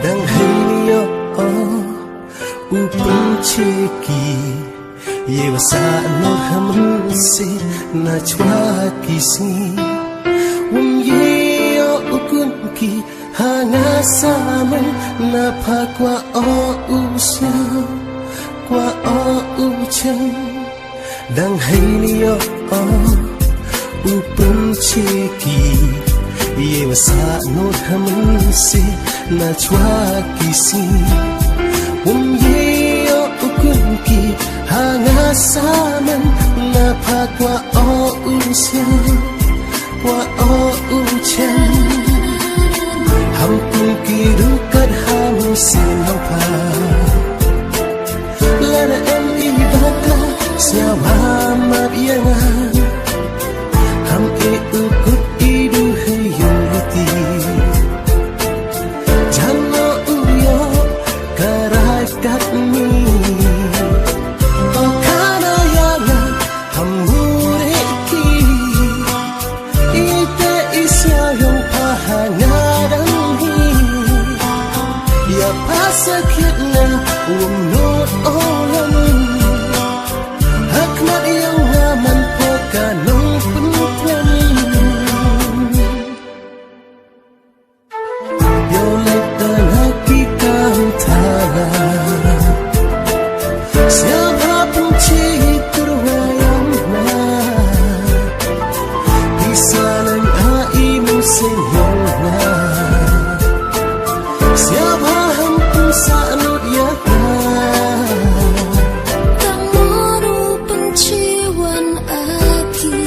đang hay yo upung cheki ye wasa no ham si na chwa kisi ye yo ukun ki hanga saman na phakwa o usya kwa o uchen đang hay yo upung cheki ye wasa no ham si na chwa kisi ye yo ukun ki hanga saman na phakwa o usya kwa o uchen ham kun ki rukat ham sin hang pha lana em ibaka sia ma bianga ham e ukut idu hayuti janno uyo karai kat mi o kana yana ham mureki ite isya yong pahanga ya pasakitna not olan hakmat yang aman pokanong penutlan yolet dan hakikam tala siapa pun citurwayang na bisalan aimu senyong na siapa hampun salut ya Kamu penciuman aki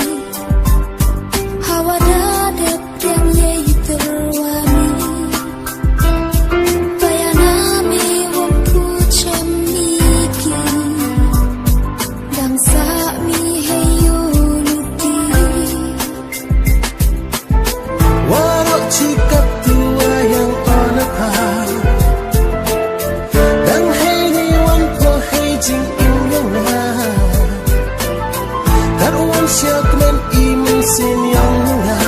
hawa dadap yang yai terwani bayanami wampu cemiki dan sami heyuluti warok cikap tua yang onapa dan hey ni wan po hey jing in na darwan siak men imun sin yang na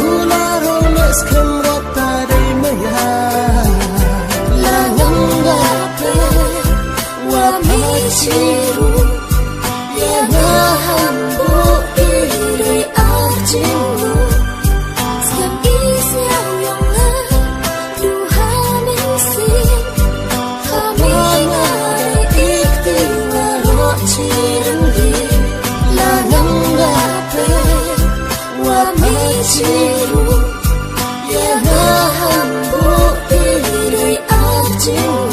ularo nes kemrata dai maya langang gape wa menciru ya hambu iri arjimu sekian isiau yang duha mensin kami ngai ikhtiwaro cirenggi langang gape wa menciru ya hambu iri arjimu